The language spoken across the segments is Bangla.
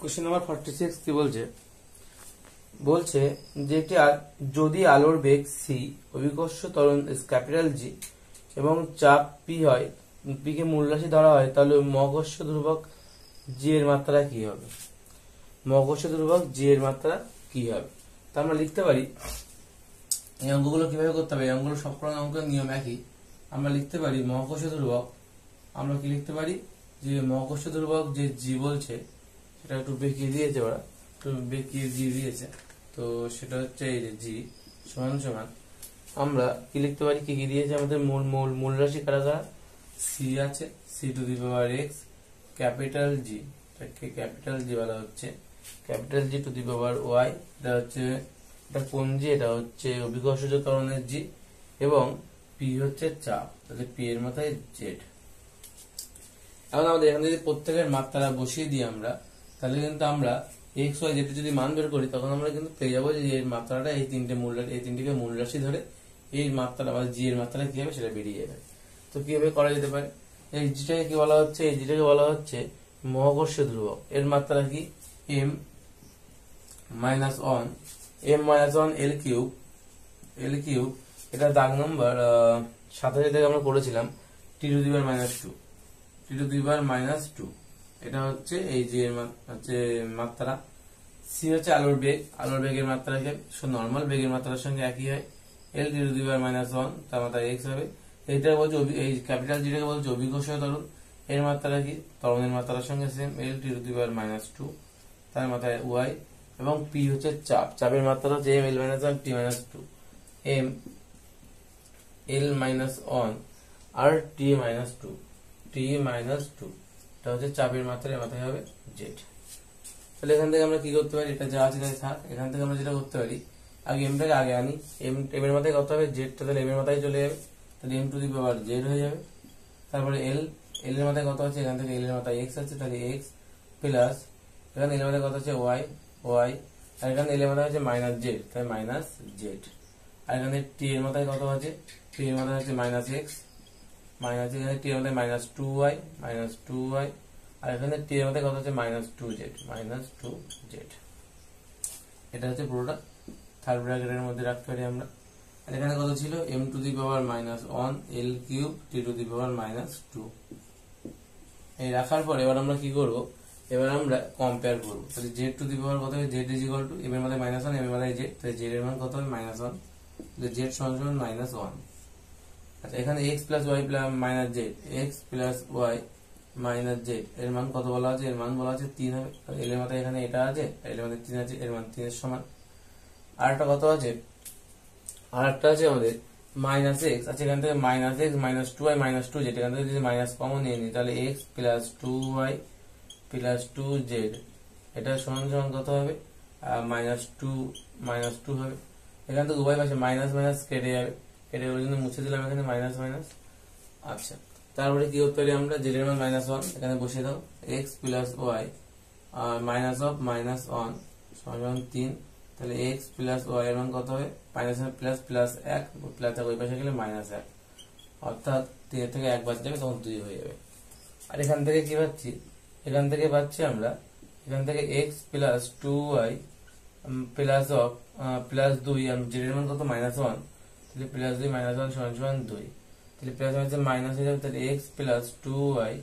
কোশ্চেন নাম্বার 46 কি বলছে বলছে যে একটি যদি আলোর বেগ সি অভিকর্ষ ত্বরণ ক্যাপিটাল জি এবং চাপ পি হয়, পি কে মূল রাশি ধরা হয়, তাহলে মহাকর্ষ ধ্রুবক জি এর মাত্রা কি হবে? মহাকর্ষ ধ্রুবক জি এর মাত্রা কি হবে? তা আমরা লিখতে পারি, এই অঙ্কগুলো কিভাবে করতে হবে, এই অঙ্কগুলো সবকটা অঙ্কের নিয়ম একই। আমরা লিখতে পারি মহাকর্ষ ধ্রুবক, আমরা কি লিখতে পারি যে মহাকর্ষ ধ্রুবক যে জি বলছে সেটা একটু বেঁকিয়ে দিয়েছে, ওরা একটু বেঁকিয়ে দিয়ে দিয়েছে, তো সেটা হচ্ছে এই যে জি সমান সমান আমরা কি লিখতে পারি, কি কি দিয়েছে আমাদের, মূল রাশি কারা কারা, সি আছে, C to the power x capital G, এটাকে ক্যাপিটাল জি বলা হচ্ছে, capital G to the power y, এটা হচ্ছে এটা কোন জি, এটা হচ্ছে অভিকর্ষজ ত্বরণের জি, এবং পি হচ্ছে চাপ, তাহলে পি এর মাথায় জেড। এখন আমাদের এখানে যদি প্রত্যেকের মাত্রা বসিয়ে দিই আমরা, তাহলে কিন্তু আমরা এক্স ওয়াই জেড যদি মান বের করি, তখন আমরা কিন্তু পেয়ে যাবো যে এর মাত্রাটা এই তিনটিকে মূল রাশি ধরে এই মাত্রাটা আমাদের জি এর মাত্রাটা কি হবে সেটা বেরিয়ে যাবে। তো কিভাবে করা যেতে পারে, এই জিটাকে কি বলা হচ্ছে, এই জিটাকে বলা হচ্ছে মহাকর্ষ ধ্রুবক, এর মাত্রা কি M minus one L cube, এটা দাগ নম্বর 27 থেকে আমরা করেছিলাম T to the power minus two, এটা হচ্ছে এই যে হচ্ছে মাত্রা। সি হচ্ছে আলোর বেগের মাত্রাকে নর্মাল বেগের মাত্রার সঙ্গে একই হয়, L T to the power minus one, তার মাত্রা এক্স হবে। এইটা বলছে এই ক্যাপিটাল জিটাকে বলছে অভিকর্ষ ত্বরণ, এর মাত্রা কি ত্বরণের মাত্রার সঙ্গে same, L T to the power minus two, তার মাথায় ওয়াই, এবং পি হচ্ছে চাপের মাত্রা হচ্ছে M L minus one T minus two, M L minus one আর টি মাইনাস টু, এটা হচ্ছে চাপের মাত্রা, এর মাথায় হবে জেড। তাহলে এখান থেকে আমরা কি করতে পারি, এটা যা আছে তাই থাক, এখান থেকে আমরা যেটা করতে পারি, আগে এমটাকে আগে আনি, এম এর মাথায় কত হবে জেডটা, তাহলে এম এর মাথায় চলে যাবে, তাহলে M to the power z হয়ে যাবে। তারপরে এল এর মাথায় কত আছে, এখান থেকে এল এর মাথায় এক্স আছে, তাহলে এক্স প্লাস এখানে এল এর মাথায় কত আছে ওয়াই, আর এখানে এল এর মাথায় আছে মাইনাস জেড, তাই মাইনাস জেড। আর এখানে টি এর মাথায় কত আছে, টি এর মাথায় আছে মাইনাস এক্স, এখানে টি এর মধ্যে মাইনাস টু ওয়াই, আর এখানে টি এর মধ্যে কত হচ্ছে মাইনাস টু জেড। এটা হচ্ছে পুরোটা থার্ড ব্র্যাকেটের মধ্যে রাখতে পারি আমরা। আর এখানে কত ছিল, M to the power minus one L cube T to the power minus two. এই রাখার পর এবার আমরা কি করব, এবার আমরা কম্পেয়ার করবো, তাহলে জেড টু দি পাওয়ার কত হবে, z is equal to M এর মধ্যে মাইনাস ওয়ান, এম এর মধ্যে জেড, তাহলে জেড এর মান কত হবে মাইনাস ওয়ান, জেড সমান মাইনাস ওয়ান। আচ্ছা, এখানে x plus y minus z, x plus y minus z, এর মান কত বলা আছে, এর মান বলা আছে 3 হবে, এল এর মাথায় এখানে এটা আছে, এল এর মাথায় 3 আছে, এর মান 3 এর সমান। আর একটা কত আছে, আর একটা আছে আমাদের মাইনাস এক্স, আচ্ছা এখান থেকে minus x minus two y minus two z, এখান থেকে যদি মাইনাস কমন নিয়ে নিই, তাহলে x plus two y plus two z, এটা সমান কত হবে, মাইনাস টু হবে। এখান থেকে উভয় পাশে মাইনাস মাইনাস কেটে যাবে, ওই জন্য মুছে দিলাম এখানে মাইনাস। আচ্ছা, তারপরে কি করতে পারি আমরা, জেড এর মান মাইনাস ওয়ান এখানে বসিয়ে দাও, x plus y minus of minus one সমান 3, তাহলে এক্স প্লাস ওয়াই এর মান কত হবে, মাইনাস প্লাস প্লাস এক, প্লাস ওই পাশে গেলে মাইনাস এক, অর্থাৎ 3 থেকে 1 বাদ যাবে, তখন 2 হয়ে যাবে। আর এখান থেকে কি পাচ্ছি, আমরা এখান থেকে x plus two y plus of plus 2, z এর মান কত মাইনাস ওয়ান, তাহলে প্লাস 2 মাইনাস 1 সমান 2, তাহলে প্লাস মাইনাস মাইনাস হয়ে যাবে, তাহলে এক্স প্লাস টু ওয়াই,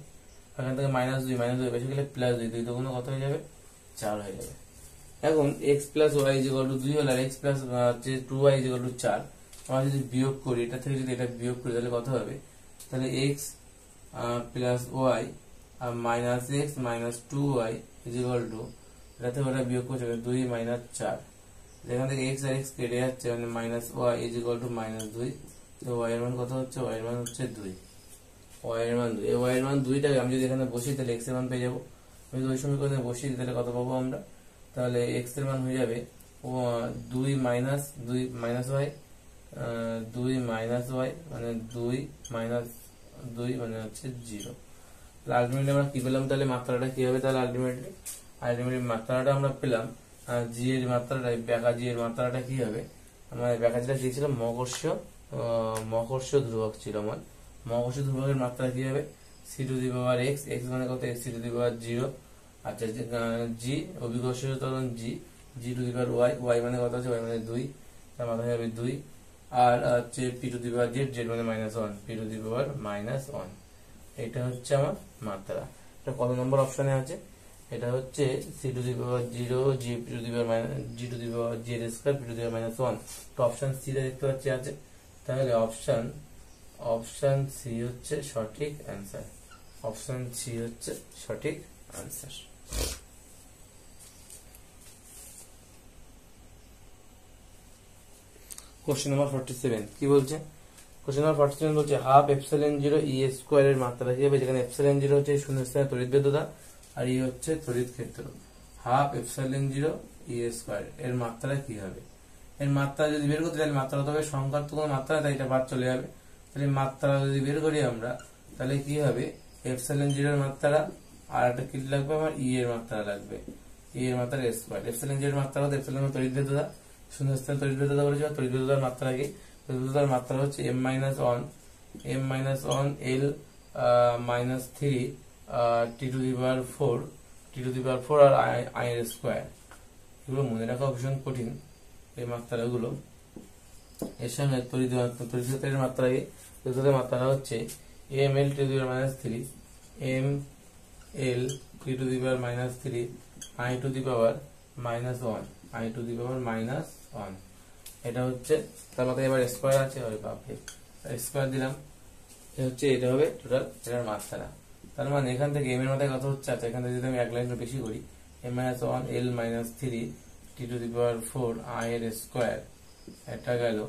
এখান থেকে মাইনাস 2 বেশি গেলে প্লাস 2 দুগুণ কত হয়ে যাবে 4 হয়ে যাবে। এখন X plus Y is equal to 2 হলে, আর X plus two Y is equal to 4, আমরা যদি বিয়োগ করি, এটা থেকে যদি এটা বিয়োগ করি তাহলে কত হবে, তাহলে x plus y minus x minus two Y is equal to, এটা থেকে ওটা বিয়োগ করছে 2 মাইনাস 4, যেখান থেকে এক্স আর এক্স কেটে যাচ্ছে, মানে minus y is equal to minus 2, তো ওয়াই এর মান কত হচ্ছে, ওয়াই এর মান হচ্ছে 2, এই ওয়াই এর মান 2টাকে আমি যদি এখানে বসি, তাহলে এক্স এর মান পেয়ে যাবো। আমি যদি ওই সমীকরণে বসি তাহলে কত পাবো আমরা, তাহলে এক্স এর মান হয়ে যাবে 2 মাইনাস ওয়াই, 2 মাইনাস ওয়াই মানে 2 মাইনাস 2 মানে হচ্ছে 0। তাহলে আলটিমেটলি আমরা কি পেলাম, তাহলে মাত্রাটা কি হবে, তাহলে আলটিমেটলি মাত্রাটা আমরা পেলাম, জি এর মাত্রাটা, ব্যাকা জি এর মাত্রাটা কি হবে, আমার ব্যাকা যেটা দিয়েছিল মহাকর্ষ ধ্রুবক ছিল, আমার মহাকর্ষ ধ্রুবকের মাত্রা কি হবে, C to the power X, X মানে কত, X C to the power 0 আচ্ছা জি অভিকর্ষীয় ত্বরণ G, G to the power Y, Y মানে কত আছে, ওয়াই মানে 2, তার মাথায় হবে 2, আর হচ্ছে P to the power Z, Z মানে -1, পি টু দি পাওয়ার -1। এটা হচ্ছে আমার মাত্রা। এটা কত নম্বর অপশনে আছে? এটা হচ্ছে C to the power 0, G to the power G to the power Z square, P to the power -1। তো অপশন সি তে দেখতে পাচ্ছি আছে, তাহলে অপশন সি হচ্ছে সঠিক অ্যান্সার। অপশন সি হচ্ছে সঠিক অ্যান্সার। কোশ্চেন নাম্বার 47 কি বলছে? কোশ্চেন নাম্বার 47 বলছে হাফ এপসাইলন 0 ই স্কয়ার এর মাত্রা কি হবে? যেখানে এপসাইলন 0 হচ্ছে শূন্যস্থানে তড়িৎ ভেদ্যতা আর ই হচ্ছে তড়িৎ ক্ষেত্র। হাফ এপসাইলন 0 ই স্কয়ার এর মাত্রা কি হবে? এর মাত্রা যদি বের করতে তাহলে মাত্রা তবে সংখ্যার তো কোনো মাত্রা তাই এটা বাদ চলে যাবে। তাহলে মাত্রা যদি বের করি আমরা তাহলে কি হবে? এপসাইলন 0 এর মাত্রা আর একটা কি লাগবে আমার? ই এর মাত্রা লাগবে, ই এর মাত্রা স্কয়ার। এপসাইলন 0 এর মাত্রা হচ্ছে এপসাইলন তড়িৎ ভেদ্যতা, শূন্যস্থানে তড়িৎ ভেদ্যতা বলেছে, তড়িৎ ভেদ্যতার মাত্রা কি? তড়িৎ ভেদ্যতার মাত্রা হচ্ছে m-1 l -3 t to the power 4 আর i এর স্কয়ার। এগুলো মনে রাখা ভীষণ কঠিন এই মাত্রাগুলো। এর সঙ্গে তড়িৎ ক্ষেত্রের মাত্রা কি? তড়িৎ ক্ষেত্রের মাত্রা হচ্ছে ml t to the power -3 ml t to the power -3 i to the power -1 i to the power -1। এটা হচ্ছে তার মাথায় এবার স্কয়ার আছে, ওই বাপরে স্কয়ার দিলাম, হচ্ছে এটা হবে টোটাল এটার মাত্রা। তার মানে এখান থেকে m এর মাথায় কত হচ্ছে? আচ্ছা এখান থেকে যদি আমি এক লাইন বেশি করি m-1 l -3 t to the power 4 i এর স্কয়ার, এটা গেল।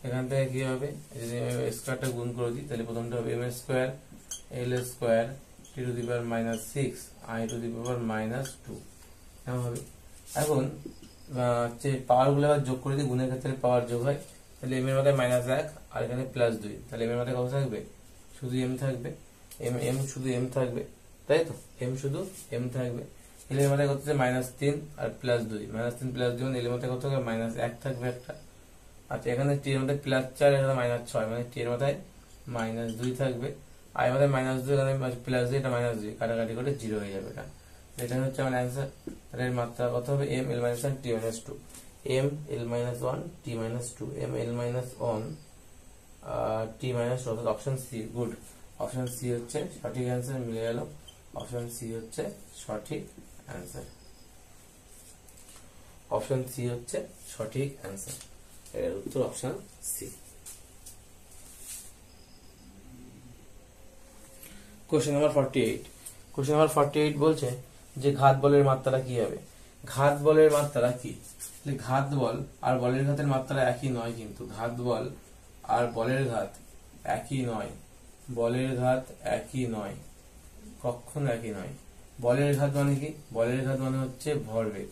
এখান থেকে কি হবে? যদি স্কয়ারটা গুণ করে দিই তাহলে প্রথমটা হবে m square l square t to the power -6 i to the power -2 এমন হবে। এখন যে পাওয়ার গুলো আবার যোগ করে দিই, গুণের ক্ষেত্রে পাওয়ার যোগ হয়, তাহলে m এর মাথায় -1 আর এখানে +2, তাহলে m এর মাথায় কত থাকবে? শুধু m থাকবে, m শুধু m থাকবে, তাই তো m শুধু m থাকবে। l এর মাথায় কত আছে? -3 আর +2, -3 +2 l এর মাথায় কত থাকবে? -1 থাকবে একটা। আচ্ছা এখানে t এর মাথায় +4 এখানে -6, মানে t এর মাথায় -2 থাকবে, আর এর মাথায় -2 এখানে +2 এটা -2 কাটাকাটি করে 0 হয়ে যাবে। এটা হচ্ছে আমার অ্যান্সার। তাহলে এর মাত্রা কত হবে? m l - 1 t - 2, m l - 1 t - 2, m l - 1 t - 2, অর্থাৎ option C. Good, option C হচ্ছে সঠিক অ্যান্সার, মিলে গেল। অপশন সি হচ্ছে সঠিক অ্যান্সার। অপশন সি হচ্ছে সঠিক অ্যান্সার, এর উত্তর option C. Question number 48। Question number 48 বলছে যে ঘাত বলের মাত্রা কি হবে? ঘাত বলের মাত্রা কি? ঘাত বল আর বলের ঘাতের মাত্রা একই নয়, কিন্তু ঘাত বল আর বলের ঘাত একই নয়, বলের ঘাত একই নয়, কখনো একই নয়। বলের ঘাত মানে কি? বলের ঘাত মানে হচ্ছে ভরবেগ,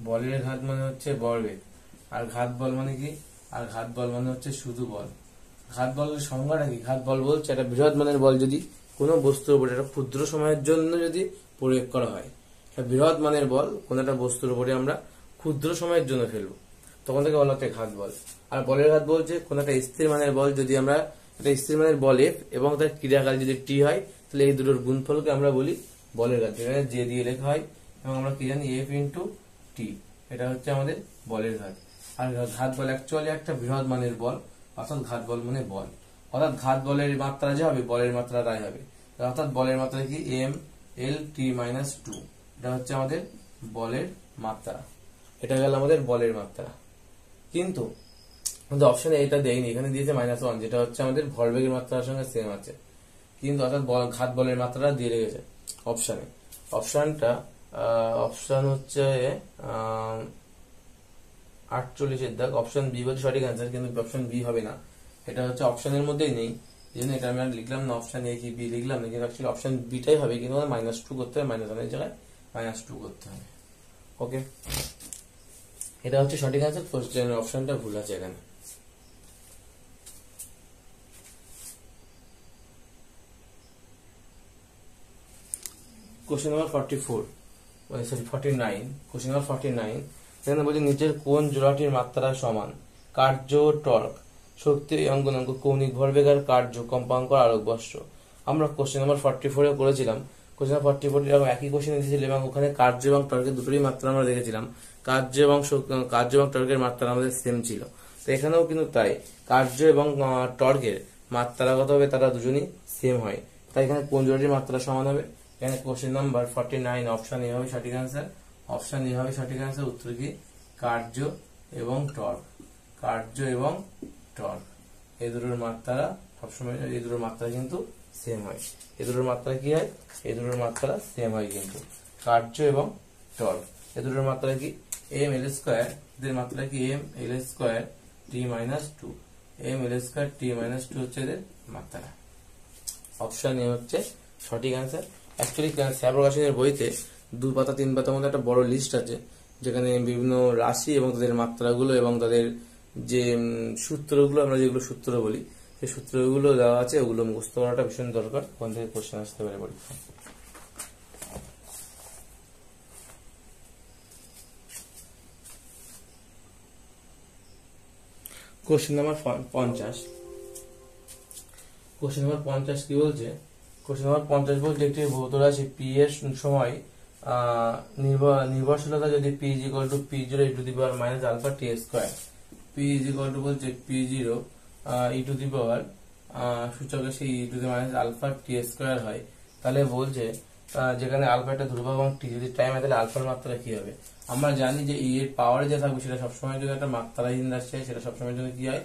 বলের ঘাত মানে হচ্ছে ভরবেগ। আর ঘাত বল মানে কি? আর ঘাত বল মানে হচ্ছে শুধু বল। ঘাত বলের সংজ্ঞাটা কি? ঘাত বল বলছে একটা বৃহৎ মানের বল যদি কোনো বস্তুর উপরে একটা ক্ষুদ্র সময়ের জন্য যদি প্রয়োগ করা হয়, একটা বৃহৎ মানের বল কোন একটা বস্তুর উপরে আমরা ক্ষুদ্র সময়ের জন্য ফেলবো, তখন থেকে বলা হচ্ছে ঘাত বল। আর বলের ঘাত বলছে কোন একটা স্থির মানের বল যদি আমরা একটা স্থির মানের বল এফ এবং তার ক্রিয়াকাল যদি টি হয়, তাহলে এই দুটোর গুণফলকে আমরা বলি বলের ঘাত, যেখানে জে দিয়ে লেখা হয় এবং আমরা কি জানি এফ ইন্টু টি, এটা হচ্ছে আমাদের বলের ঘাত। আর ঘাত বল অ্যাকচুয়ালি একটা বৃহৎ মানের বল, অর্থাৎ ঘাত বল মানে বল, অর্থাৎ ঘাত বলের মাত্রা যে হবে বলের মাত্রা তাই হবে, অর্থাৎ বলের মাত্রা কি? এম এল টি মাইনাস 2, এটা হচ্ছে আমাদের বলের মাত্রা। এটা গেল আমাদের বলের মাত্রা। কিন্তু অপশনে এটা দেয়নি, এখানে দিয়েছে -1, যেটা হচ্ছে আমাদের ভরবেগের মাত্রার সঙ্গে সেম আছে, কিন্তু অর্থাৎ ঘাত বলের মাত্রাটা দিয়ে রেখেছে অপশনে। অপশনটা অপশন হচ্ছে 48 দাগ, অপশন বি বলছে সঠিক অ্যান্সার, কিন্তু অপশন বি হবে না, এটা হচ্ছে অপশনের মধ্যেই নেই, এই জন্য এটা আমি লিখলাম না, অপশন এ কি বি লিখলাম না, কিন্তু অ্যাকচুয়ালি অপশন বিটাই হবে, কিন্তু -2 করতে হবে, -1 এর জায়গায় -2 করতে হবে। ওকে, এটা হচ্ছে সঠিক অ্যান্সার, কোশ্চেনের অপশনটা ভুল আছে এখানে। Question number 49। কোশ্চেন নাম্বার 49 এখানে বলছে নিচের কোন জোড়াটির মাত্রা সমান? কার্য টর্ক, শক্তি অঙ্গনাঙ্ক, কৌণিক ভরবেগ আর কার্য কম্পাঙ্ক আলোক বর্ষ। আমরা কোশ্চেন নাম্বার 44 করেছিলাম কোশ্চেন 40 এরকম একই কোশ্চেন দিয়েছিল এবং ওখানে কার্য এবং টর্কের দুটোরই মাত্রা আমরা দেখেছিলাম, কার্য এবং টর্কের মাত্রা আমাদের সেম ছিল। তো এখানেও কিন্তু তাই, কার্য এবং টর্কের মাত্রাগতভাবে তারা দুজনই সেম হয়, তাই এখানে কোন জোড়াটির মাত্রা সমান হবে? এখানে কোশ্চেন নাম্বার 49 অপশন এ হবে সঠিক আনসার। অপশন এ হবে সঠিক আনসার। উত্তর কি? কার্য এবং টর্ক। কার্য এবং টর্ক এই দুটোর মাত্রা সবসময়, এই দুটোর মাত্রা কিন্তু সেম হয়। এই দুটোর মাত্রা কি হয়? এই দুটোর মাত্রা সেম হয় কিন্তু, কার্য এবং টর্ক। এই দুটোর মাত্রা কি? এম এল স্কোয়ার, এদের মাত্রা কি? M L square T minus two. M L square T minus two হচ্ছে এদের মাত্রা। অপশন এ হচ্ছে সঠিক আনসার। অ্যাকচুয়ালি শ্যাপ্রকাশনের বইতে 2 পাতা 3 পাতার মধ্যে একটা বড় লিস্ট আছে, যেখানে বিভিন্ন রাশি এবং তাদের মাত্রাগুলো এবং তাদের যে সূত্রগুলো, আমরা যেগুলো সূত্র বলি, সেই সূত্রগুলো দেওয়া আছে। ওগুলো মুখস্থ করাটা ভীষণ দরকার, ওখান থেকে কোশ্চেন আসতে পারে পরীক্ষা। Question number 50। কোশ্চেন নাম্বার 50 কি বলছে? কোশ্চেন নাম্বার 50 বলছে একটি ভৌত রাশি পি এর সময় নির্ভরশীলতা যদি P is equal to P zero E to the power minus alpha T square, P is equal to বলছে P zero E to the power সূচকের সেই E to the minus alpha T square হয়, তাহলে বলছে যেখানে আলফা একটা ধ্রুবক এবং টি যদি টাইম হয় তাহলে আলফার মাত্রা কি হবে? আমরা জানি যে ই এর পাওয়ার যে থাকবে সেটা সবসময় যদি একটা মাত্রাহীন রাশি হয়, সেটা সবসময় জন্য কি হয়?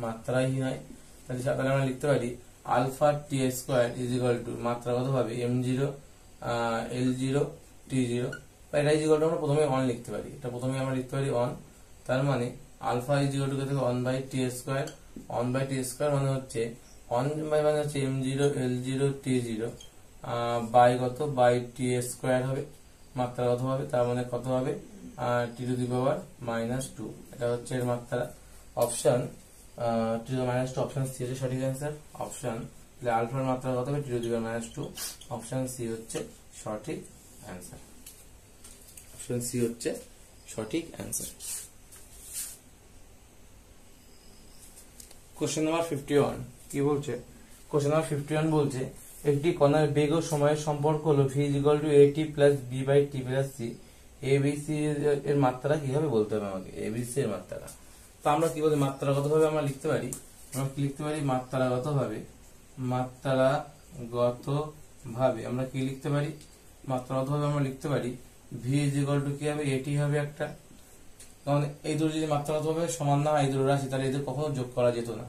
মাত্রাহীন হয়। তাহলে আমরা লিখতে পারি alpha T square is equal to মাত্রাগত ভাবে M zero L zero T zero, বা এটা ইজ ইকুয়াল টু আমরা প্রথমে 1 লিখতে পারি, এটা প্রথমে আমরা লিখতে পারি 1। তার মানে আলফা ইজ ইকুয়াল টু থেকে 1 by T square, 1 by T square মানে হচ্ছে 1 বাই মানে হচ্ছে M zero L zero T zero by কত? বাই টি স্কোয়ার হবে মাত্রাগত ভাবে। তার মানে কত হবে? T to the power minus two, এটা হচ্ছে এর মাত্রা। Option T to the minus two, option C হচ্ছে সঠিক অ্যান্সার। অপশন আলফার মাত্রা কত হবে? T to the power minus two. Option C হচ্ছে সঠিক অ্যান্সার। অপশন সি হচ্ছে সঠিক অ্যান্সার। কোশ্চেন নাম্বার 51 কি বলছে? কোশ্চেন নাম্বার 51 বলছে একটি কণার বেগ ও সময়ের সম্পর্ক হলো v is equal to at plus b by t plus c. ABC এর মাত্রা কিভাবে বলতে হবে আমাকে? এবিসি এর মাত্রা। তো আমরা কি বলি? মাত্রাগত ভাবে আমরা লিখতে পারি, আমরা কি লিখতে পারি? মাত্রাগত ভাবে, মাত্রাগত ভাবে আমরা কি লিখতে পারি? মাত্রাগত ভাবে আমরা লিখতে পারি ভি ইজ ইকুয়াল টু কি হবে? এটি হবে একটা, কারণ এই দুটো যদি মাত্রাগত ভাবে সমান না হয় এই দুটো রাশি, তাহলে এদের কখনো যোগ করা যেত না।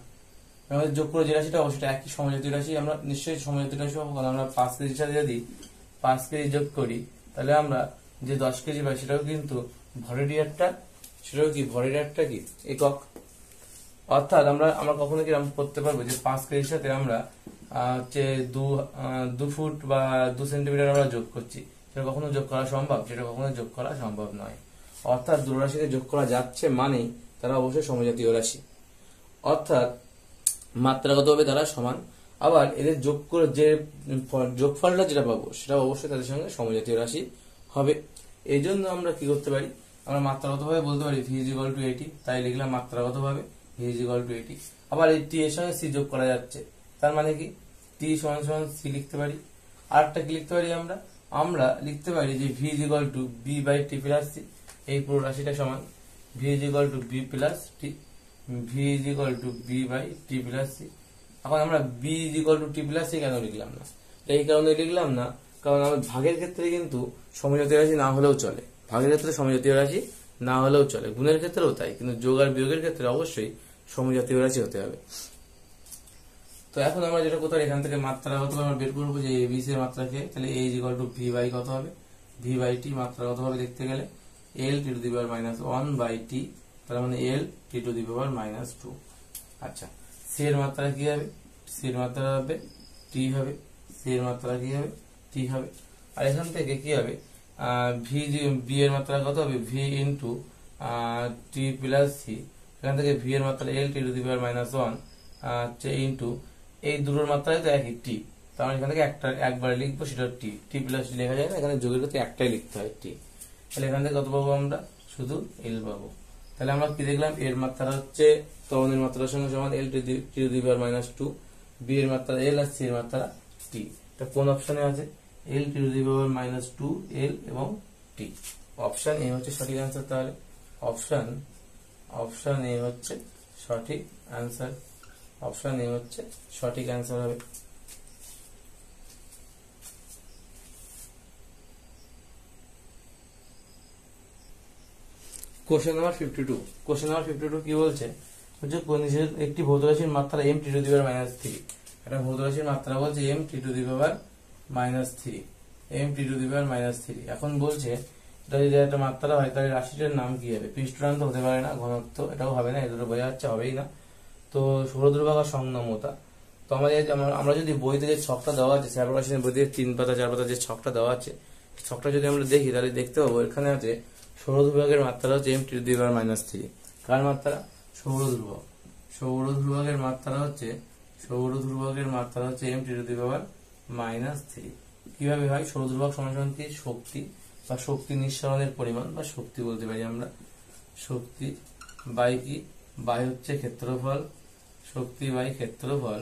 আমাদের যোগ করে যে রাশিটা অবশ্যই একই সমজাতীয় রাশি, আমরা নিশ্চয়ই সমজাতীয় রাশি পাবো, কারণ আমরা 5 কেজির সাথে যদি 5 কেজি যোগ করি তাহলে আমরা যে 10 কেজি পাই সেটাও কিন্তু ভরের একটা, সেটাও কি ভরের একটা কি একক। অর্থাৎ আমরা কখনো কি করতে পারবো যে 5 কেজির সাথে আমরা হচ্ছে 2 ফুট বা 2 সেন্টিমিটার আমরা যোগ করছি, সেটা কখনো যোগ করা সম্ভব? সেটা কখনো যোগ করা সম্ভব নয়। অর্থাৎ দুটো রাশিকে যোগ করা যাচ্ছে মানেই তারা অবশ্যই সমজাতীয় রাশি, অর্থাৎ মাত্রাগতভাবে তারা সমান। আবার এদের যোগ করে যে যোগফলটা যেটা পাবো সেটা অবশ্যই তাদের সঙ্গে সমজাতীয় রাশি হবে। এই জন্য আমরা কি করতে পারি? আমরা মাত্রাগতভাবে বলতে পারি ভি ইজ ইকুয়াল টু এটি, তাই লিখলাম মাত্রাগতভাবে ভি ইজ ইকুয়াল টু এটি। আবার এই টি এর সঙ্গে সি যোগ করা যাচ্ছে, তার মানে কি টি সমান সমান সি লিখতে পারি। আরেকটা কি লিখতে পারি? আমরা লিখতে পারি যে v is equal to b by t plus c. এই পুরো রাশিটা সমান v is equal to b plus t, v is equal to b by t plus c. এখন আমরা b is equal to t plus c কেন লিখলাম না? এই কারণে লিখলাম না, কারণ আমার ভাগের ক্ষেত্রে কিন্তু সমজাতীয় রাশি না হলেও চলে, ভাগের ক্ষেত্রে সমজাতীয় রাশি না হলেও চলে, গুণের ক্ষেত্রেও তাই, কিন্তু যোগ আর বিয়োগের ক্ষেত্রে অবশ্যই সমজাতীয় রাশি হতে হবে। তো এখন আমরা যেটা করতে পারি, এখান থেকে মাত্রাগত আমরা বের করবো যে এবিসি এর মাত্রাকে, তাহলে A is equal to V by কত হবে? V by T. মাত্রাগত ভাবে দেখতে গেলে L T to the power minus 1 by T, তার মানে এল T to the power minus 2। আচ্ছা, সি এর মাত্রা কি হবে? সি এর মাত্রা হবে টি হবে, সি এর মাত্রা কি হবে? টি হবে। আর এখান থেকে কি হবে? ভি বি এর মাত্রা কত হবে? V into T plus C. এখান থেকে ভি এর মাত্রা L T to the power minus 1 into এই দুটোর মাত্রায় তো একই টি, তার মানে এখান থেকে একবারে লিখবো, সেটা টি। টি প্লাস টি লেখা যায় না, এখানে যোগের ক্ষেত্রে একটাই লিখতে হয় টি। তাহলে এখান থেকে কত পাবো? আমরা শুধু এল পাবো। তাহলে আমরা কি দেখলাম? এর মাত্রা হচ্ছে তরণের মাত্রার সঙ্গে সমান L T to the power minus 2, B এর মাত্রা এল আর সি এর মাত্রা টি। এটা কোন অপশনে আছে? এল T to the power minus 2 এল এবং টি। অপশন এ হচ্ছে সঠিক অ্যান্সার। তাহলে অপশন এ হচ্ছে সঠিক অ্যান্সার। অপশন এ হচ্ছে সঠিক অ্যান্সার হবে। Question number 52। কোশ্চেন নাম্বার 52 কি বলছে, একটি ভৌত রাশির মাত্রা m T to the power minus 3। একটা ভৌত রাশির মাত্রা বলছে m T to the power minus 3, m T to the power minus 3। এখন বলছে এটা যদি একটা মাত্রা হয় তাহলে রাশিটার নাম কি হবে? পৃষ্ঠটান তো হতে পারে না, ঘনত্ব এটাও হবে না, এই দুটো বোঝা যাচ্ছে হবেই না। তো সৌরধ্রুবক আর সংনমতা। তো আমরা যদি বইতে যে ছকটা দেওয়া আছে, স্যাপ্রোপাশনের বইতে 3 পাতা 4 পাতা যে ছকটা দেওয়া আছে, ছকটা যদি আমরা দেখি তাহলে দেখতে পাবো এখানে আছে সৌরধ্রুবকের মাত্রা হচ্ছে m T to the power minus 3। কার মাত্রা? সৌরধ্রুবক। সৌরধ্রুবকের মাত্রা হচ্ছে m T to the power minus 3। কিভাবে হয়? সৌরধ্রুবক সমান কি? শক্তি বা শক্তি নিঃসরণের পরিমাণ বা শক্তি বলতে পারি আমরা। শক্তি বাই কি? বাই হচ্ছে ক্ষেত্রফল, শক্তি বাই ক্ষেত্রফল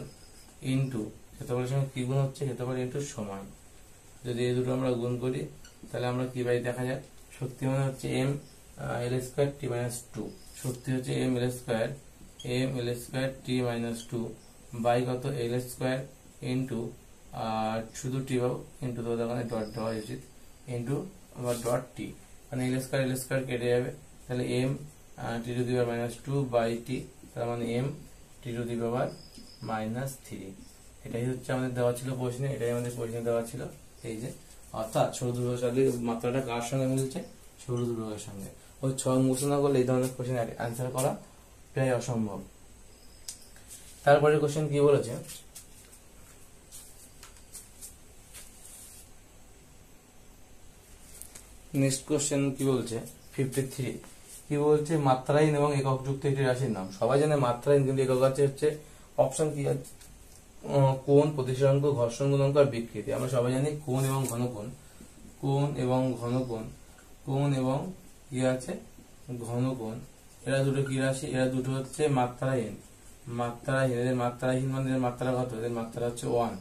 ইন্টু ক্ষেত্রফলের সঙ্গে কি গুণ হচ্ছে? ক্ষেত্রফল ইন্টু সময়। যদি এই দুটো আমরা গুণ করি তাহলে আমরা কি বাই দেখা যায়? শক্তি মানে হচ্ছে m l square t minus 2। শক্তি হচ্ছে m l square t minus 2 by কত? l স্কয়ার ইন্টু শুধু টি পাবো ইন্টু, তো ওখানে ডট দেওয়া উচিত, ইন্টু আবার ডট টি, মানে l স্কয়ার কেটে যাবে। তাহলে m T to the power minus 2 by T, তার মানে m T to the power minus 3। এটাই হচ্ছে আমাদের দেওয়া ছিল প্রশ্নে, এটাই আমাদের প্রশ্নে দেওয়া ছিল। এই যে অর্থাৎ সৌরধ্রুবক মাত্রাটা কার সঙ্গে মিলছে? সৌরধ্রুবকের সঙ্গে। ওই ছক মুছে না করলে এই ধরনের কোশ্চেন অ্যান্সার করা প্রায় অসম্ভব। তারপরে কোশ্চেন কি বলেছে, নেক্সট কোশ্চেন কি বলছে 53 কি বলছে, মাত্রাহীন এবং এককযুক্ত একটি রাশির নাম। সবাই জানে মাত্রাহীন, কিন্তু একক হচ্ছে অপশন কি? কোণ, প্রতিসরাঙ্ক, ঘর্ষণ গুণাঙ্ক আর বিকৃতি। আমরা সবাই জানি কোণ এবং ঘনকোণ, কোণ এবং ঘনকোণ, কোণ এবং কি আছে? ঘনকোণ। এরা দুটো কি রাশি? এরা দুটো হচ্ছে মাত্রাহীন। এদের মাত্রাহীন মানে এদের মাত্রা কত? এদের মাত্রা হচ্ছে 1।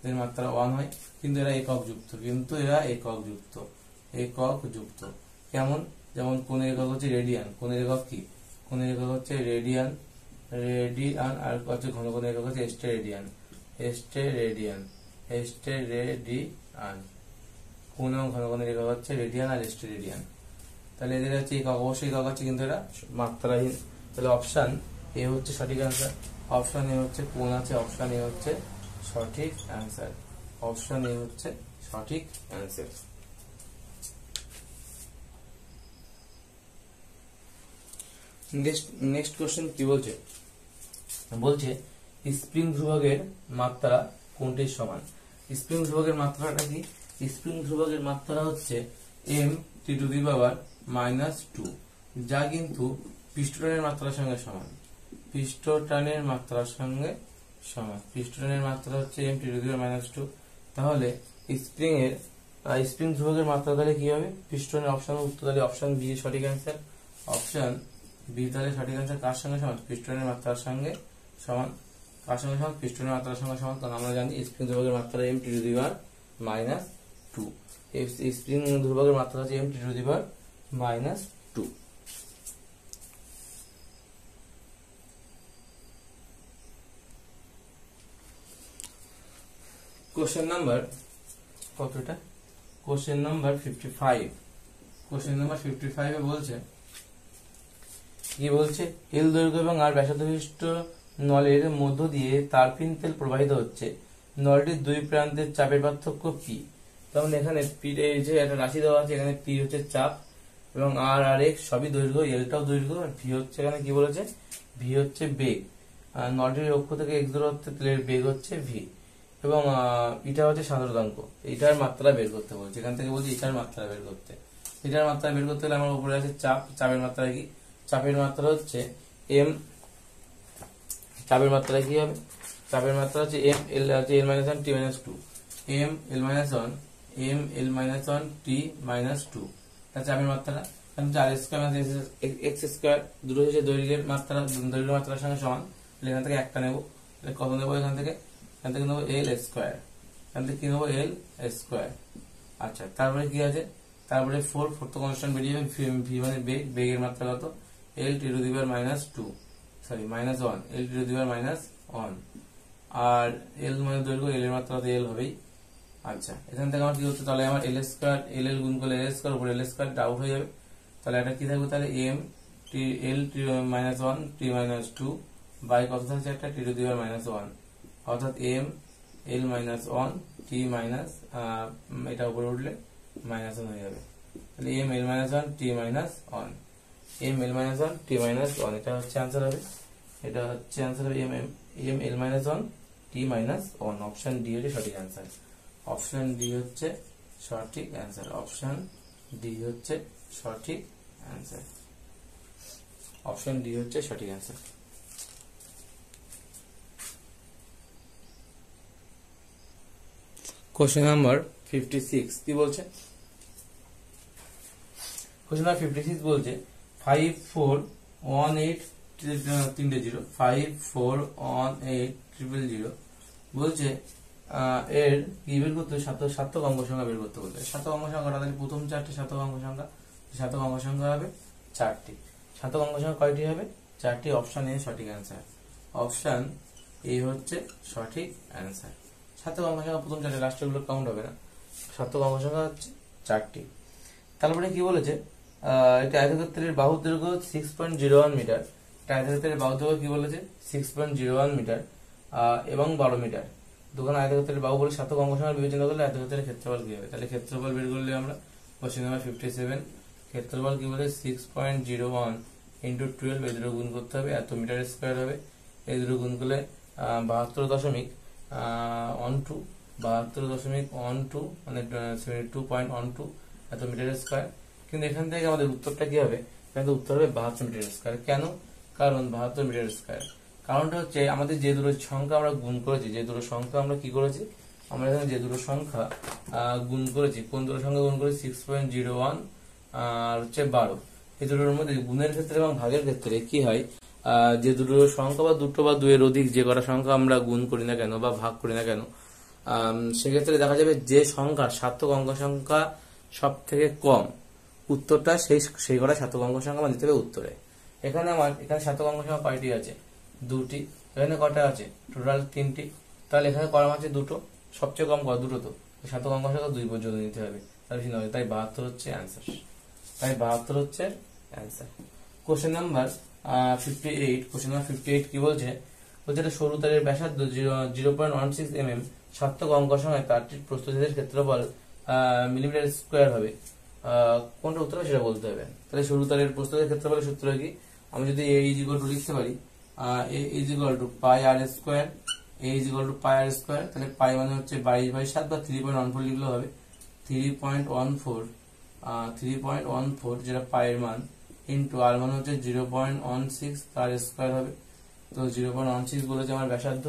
এদের মাত্রা 1 হয়, কিন্তু এরা এককযুক্ত। এককযুক্ত কেমন? যেমন কোণের একক হচ্ছে রেডিয়ান। কোণের একক কি? কোণের একক হচ্ছে রেডিয়ান, আর হচ্ছে ঘনকোণের একক হচ্ছে স্টেরেডিয়ান। কোণ এবং ঘনকোণের একক হচ্ছে রেডিয়ান আর স্টেরেডিয়ান। তাহলে এদের হচ্ছে একক, অবশ্যই একক আছে, কিন্তু এরা মাত্রাহীন। তাহলে অপশন এ হচ্ছে সঠিক অ্যান্সার। অপশন এ হচ্ছে কোণ আছে, অপশন এ হচ্ছে সঠিক অ্যান্সার। অপশন এ হচ্ছে সঠিক অ্যান্সার। নেক্সট কোশ্চেন কি বলছে, স্প্রিং ধ্রুবকের মাত্রা কোনটির সমান? স্প্রিং ধ্রুবকের মাত্রাটা কি? স্প্রিং ধ্রুবকের মাত্রা হচ্ছে m T to the power minus 2, যা কিন্তু পৃষ্ঠটানের মাত্রার সঙ্গে সমান। পৃষ্ঠটানের মাত্রার মাত্রা হচ্ছে m T to the power minus 2। তাহলে স্প্রিং ধ্রুবকের মাত্রা তাহলে কি হবে? পৃষ্ঠটানের অপশন উত্তর, তাহলে অপশন বি সঠিক অ্যান্সার। অপশন বি তাহলে সঠিক অ্যান্সার। কার সঙ্গে সমান? পৃষ্ঠটানের মাত্রার সঙ্গে সমান। কার সঙ্গে সমান? পৃষ্ঠটানের মাত্রার সঙ্গে সমান। কারণ আমরা জানি স্প্রিং ধ্রুবকের মাত্রা m T to the power minus 2। Spring ধ্রুবকের মাত্রা হচ্ছে m T to the power minus 2। Question number কতটা? Question number 55। কোশ্চেন নাম্বার 55 এ বলছে কি বলছে, এল দৈর্ঘ্য এবং আর ব্যাসার্ধ বিশিষ্ট নলের মধ্য দিয়ে তারপিন তেল প্রবাহিত হচ্ছে। নলটির দুই প্রান্তের চাপের পার্থক্য পি। তখন এখানে পি এই যে একটা রাশি দেওয়া আছে, এখানে পি হচ্ছে চাপ এবং আর আর এক্স সবই দৈর্ঘ্য, এলটাও দৈর্ঘ্য, আর ভি হচ্ছে এখানে কি বলেছে? ভি হচ্ছে বেগ। আর নলটির অক্ষ থেকে এক্স দূরত্বে তেলের বেগ হচ্ছে ভি, এবং এটা হচ্ছে সাধারণাঙ্ক। এটার মাত্রা বের করতে বলছে। এখান থেকে বলছি এটার মাত্রা বের করতে। এটার মাত্রা বের করতে হলে আমার উপরে আছে চাপ। চাপের মাত্রা কি? চাপের মাত্রা হচ্ছে এম। চাপের মাত্রা কি হবে? চাপের মাত্রা হচ্ছে এম এল আছে L minus 1 T minus 2, M L minus 1 T minus 2। তার চাপের মাত্রা আর স্কয়ার মাইনাস এক্স স্কয়ার দুটো হচ্ছে দৈর্ঘ্যের মাত্রার সঙ্গে সমান। এখান থেকে একটা নেবো, কত নেবো? এখান থেকে নেবো এল স্কয়ার। এখান থেকে কি নেবো এল স্কোয়ার। আচ্ছা তারপরে কি আছে, তারপরে 4 তো কনস্ট্যান্ট বেরিয়ে যাবে, ভি মানে বেগ, বেগের মাত্রা কত L T to the power minus 2 sorry minus 1 L T to the power minus 1 আর এল মানে দৈর্ঘ্য, এল এর মাত্রা তো এল হবেই। আচ্ছা এখান থেকে আমার কি হচ্ছে, তাহলে আমার এল স্কোয়ার এল এল গুণ করলে এল স্কোয়ার উপর এল স্কোয়ার আউট হয়ে যাবে, তাহলে এটা কি থাকবে, তাহলে M T L T minus 1 T minus 2 by কত থাকছে একটা টি টু দি পাওয়ার মাইনাস 1, অর্থাৎ M L minus 1 T minus এটা উপরে উঠলে মাইনাস 1 হয়ে যাবে, তাহলে M L minus 1 T minus 1, M L minus 1 T minus 1 এটা হচ্ছে আনসার হবে, এটা হচ্ছে আনসার হবে M M L minus 1 T minus 1। Option D হচ্ছে সঠিক অ্যান্সার, অপশন ডি হচ্ছে সঠিক অ্যান্সার, অপশন ডি হচ্ছে সঠিক অ্যান্সার, অপশন ডি হচ্ছে সঠিক অ্যান্সার। কোশ্চেন নাম্বার 56 কি বলছে, কোশ্চেন নাম্বার 56 বলছে 5418 তিনটে 0 541800 বলছে এর কি বের করতে, সার্থক অঙ্ক সংখ্যা বের করতে বলতে। সার্থক অঙ্ক সংখ্যাটা তাহলে প্রথম চারটে সার্থক অঙ্ক সংখ্যা, সার্থক অঙ্ক সংখ্যা হবে 4টি, সার্থক অঙ্ক সংখ্যা কয়টি হবে 4টি, অপশন এ সঠিক অ্যান্সার, অপশন এ হচ্ছে সঠিক অ্যান্সার। সার্থক অঙ্ক সংখ্যা প্রথম চারটে, লাস্টের গুলো কাউন্ট হবে না, সার্থক অঙ্ক সংখ্যা হচ্ছে 4টি। তারপরে কি বলেছে, একটা আয়তক্ষেত্রের বাহু দৈর্ঘ্য 6.01 মিটার, একটা আয়তক্ষেত্রের বাহু দৈর্ঘ্য কি বলেছে 6.01 মিটার এবং 12 মিটার। দুখানে আয়তক্ষেত্রের বাহু বলে সার্থক অঙ্ক সংখ্যা বিবেচনা করলে আয়তক্ষেত্রের ক্ষেত্রফল কি হবে, তাহলে ক্ষেত্রফল বের করলে আমরা কোশ্চেন নাম্বার 57 ক্ষেত্রফল কি বলে 6.01 ইন্টু 12 এই দুটো গুণ করতে হবে, এত মিটার স্কোয়ার হবে, এই দুটো গুণ করলে 72.12 মানে 72.12 এত মিটার স্কোয়ার। কিন্তু এখান থেকে আমাদের উত্তরটা কি হবে, এখানে উত্তর হবে 72 মিটার স্কোয়ার। কেন, কারণ 72 মিটার স্কোয়ার, কারণটা হচ্ছে আমাদের যে দুটো সংখ্যা আমরা গুণ করেছি, যে দুটো সংখ্যা আমরা কি করেছি, আমরা এখানে যে দুটো সংখ্যা গুণ করেছি, কোন দুটো সংখ্যা গুণ করেছি 6.01 আর হচ্ছে 12, এই দুটোর মধ্যে গুণের ক্ষেত্রে এবং ভাগের ক্ষেত্রে কি হয়, যে দুটো সংখ্যা বা দুটো বা দুয়ের অধিক যে কটা সংখ্যা আমরা গুণ করি না কেন বা ভাগ করি না কেন, সেক্ষেত্রে দেখা যাবে যে সংখ্যা সার্থক অঙ্ক সংখ্যা সব থেকে কম, উত্তরটা সেই কটা সার্থক অঙ্ক সংখ্যা আমার দিতে হবে উত্তরে। এখানে সার্থক অঙ্ক সংখ্যা কয়টি আছে, 2টি, এখানে কটা আছে টোটাল 3টি, তাহলে এখানে করা আছে দুটো, সবচেয়ে কম করা দুটো, তো সার্থক অঙ্ক সংখ্যা 2 পর্যন্ত নিতে হবে, তাই 72 হচ্ছে অ্যান্সার, তাই 72 হচ্ছে answer. Question number 58, question number 58 কি বলছে, একটা সরু তারের ব্যাসার্ধ 0.16 mm, সার্থক অঙ্ক সংখ্যায় তারটির প্রস্থচ্ছেদের ক্ষেত্রফল মিলিমিটার স্কোয়ার হবে, কোনটা উত্তর হবে সেটা বলতে হবে। তাহলে সরু তারের প্রস্থচ্ছেদের ক্ষেত্রফলের সূত্র কি, আমি যদি a ইকুয়াল টু লিখতে পারি a equal to pi r square, a equal to pi r square, তাহলে পাই মানে হচ্ছে 22/7 বা 3.14 লিখলে হবে, 3.14 যেটা পায়ের মান, ইন্টু আর মানে হচ্ছে 0.16 তার স্কোয়ার হবে, তো 0.16 বলেছে আমার ব্যাসার্ধ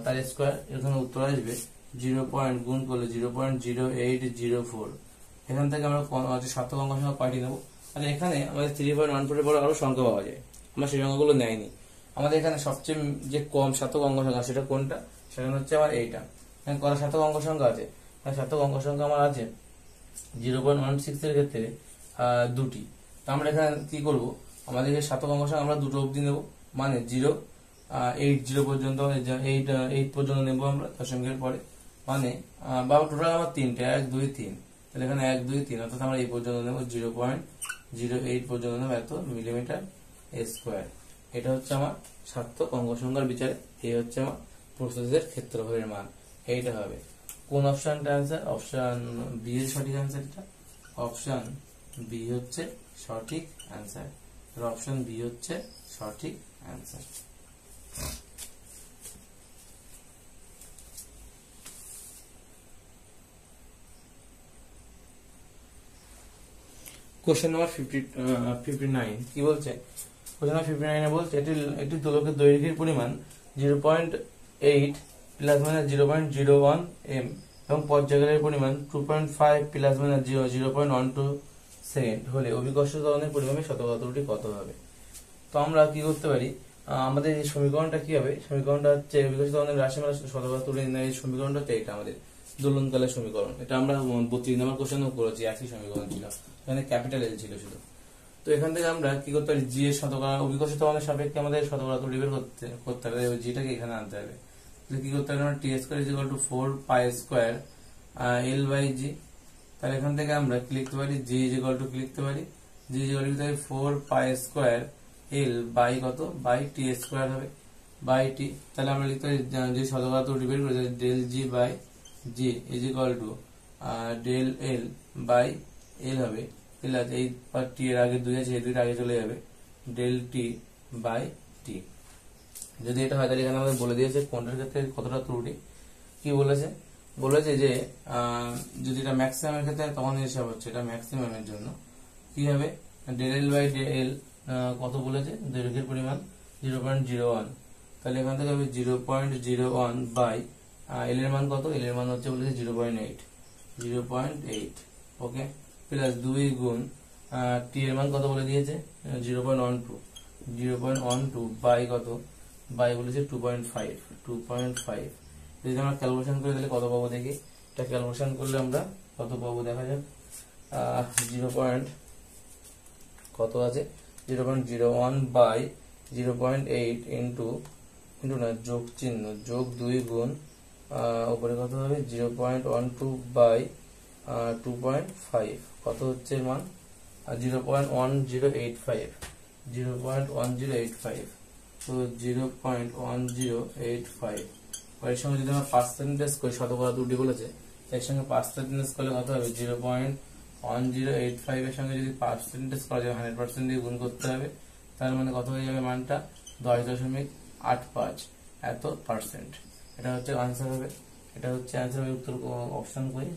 তার স্কোয়ার, এখানে উত্তর আসবে 0 গুণ করলে 0.0804। এখান থেকে আমরা সার্থক অঙ্ক সংখ্যা কয়টি নেবো, আর এখানে আমাদের 3.14 এর পরে আরো সংখ্যা পাওয়া যায়, আমরা সেই সংখ্যাগুলো নেয়নি। আমাদের এখানে সবচেয়ে যে কম সার্থক অঙ্ক সংখ্যা সেটা কোনটা, সেখানে হচ্ছে আমার এইটা, এখানে কত সার্থক অঙ্ক সংখ্যা আছে, সার্থক অঙ্ক সংখ্যা আমার আছে 0.16 এর ক্ষেত্রে 2টি, তো আমরা এখানে কি করব, আমাদের সার্থক অঙ্ক সংখ্যা আমরা দুটো অবধি নেব, মানে 0.80 পর্যন্ত, 8 পর্যন্ত নেবো আমরা দশমিকের পরে, মানে বা টোটাল আমার 3টে 1 2 3, তাহলে এখানে 1 2 3 অর্থাৎ আমরা এই পর্যন্ত নেব 0.08 পর্যন্ত নেব এত মিলিমিটার স্কোয়ার। এটা হচ্ছে আমার সার্থক অঙ্ক সংখ্যার বিচারে, এই হচ্ছে আমার প্রস্থচ্ছেদের ক্ষেত্রফলের মান, এইটা হবে কোন অপশনটা অ্যান্সার, অপশন বি এর সঠিক অ্যান্সার, এটা অপশন বি হচ্ছে সঠিক অ্যান্সার, অপশন বি হচ্ছে সঠিক অ্যান্সার। কোশ্চেন নাম্বার 59 কি বলছে, কোশ্চেন নাম্বার 59 বলছে একটি দোলকের দৈর্ঘ্যের পরিমাণ 0.8 প্লাস মাইনাস 0.01 m এবং পর্যায়কালের পরিমাণ 2.5 প্লাস মাইনাস 0.12 সেকেন্ড হলে অভিকর্ষ ত্বরণের পরিমাণের শতকরাটি কত হবে। তো আমরা কি করতে পারি, আমাদের এই সমীকরণটা কি হবে, সমীকরণটা হচ্ছে বিকশিত আমাদের রাশিমালা শতকরা তুলে নির্ণয়ের সমীকরণটা হচ্ছে এটা আমাদের দোলনকালের সমীকরণ। এটা আমরা 32 নম্বর কোশ্চেনও করেছি, একই সমীকরণ ছিল, এখানে ক্যাপিটাল এল ছিল শুধু। তো এখান থেকে আমরা কি করতে পারি, জি এর শতকরা অবিকশিত আমাদের সাপেক্ষে আমাদের শতকরা তুলে বের করতে হবে, ওই জিটাকে এখানে আনতে হবে। তাহলে কি করতে হবে, আমরা T square is equal to 4 pi square L by G. তাহলে এখান থেকে আমরা কি লিখতে পারি, জি ইজ ইকুয়াল টু কি লিখতে পারি, G is equal to 4 pi square L by কত, বাই টি স্কয়ার হবে, বাই টি। তাহলে আমরা লিখতে পারি যে শতকরা ত্রুটি বের করে del G by G is equal to del L by L হবে, এই টি এর আগে 2 আছে, এই 2টা আগে চলে যাবে, ডেল টি বাই টি। যদি এটা হয় তাহলে এখানে আমাদের বলে দিয়েছে কোনটার ক্ষেত্রে কতটা ত্রুটি। কি বলেছে যে যদি এটা ম্যাক্সিমামের ক্ষেত্রে তখন হিসাব হচ্ছে, এটা ম্যাক্সিমামের জন্য কি হবে, ডেল এল বাই ডেল কত বলেছে, দৈর্ঘ্যের পরিমাণ 0.01, তাহলে এখান থেকে হবে 0.01 বাই এল এর মান কত, এল এর মান হচ্ছে বলেছে 0.8, ওকে, প্লাস 2 গুণ টি এর মান কত বলে দিয়েছে 0.12 বাই কত, বাই বলেছে 2.5। যদি আমরা ক্যালকুলেশন করে তাহলে কত পাবো দেখি, এটা ক্যালকুলেশন করলে আমরা কত পাবো দেখা যাক, 0. কত আছে 0.01 বাই 0.8 ইন্টু না যোগ চিহ্ন যোগ 2 গুণ উপরে কত হবে 0.12 বাই 2.5, কত হচ্ছে মান 0.1085, তো 0.1085। এর সঙ্গে যদি আমরা পার্সেন্টেজ করি, শতকরা ত্রুটি বলেছে, এর সঙ্গে পার্সেন্টেজ করলে কত হবে 0.1085 এর সঙ্গে যদি পার্সেন্টেজ করা যায় 100% দিয়ে গুণ করতে হবে, তার মানে কত হয়ে যাবে মানটা 10.85 এত পার্সেন্ট। এটা হচ্ছে আনসার হবে, এটা হচ্ছে আনসার হবে। উত্তর অপশন করি,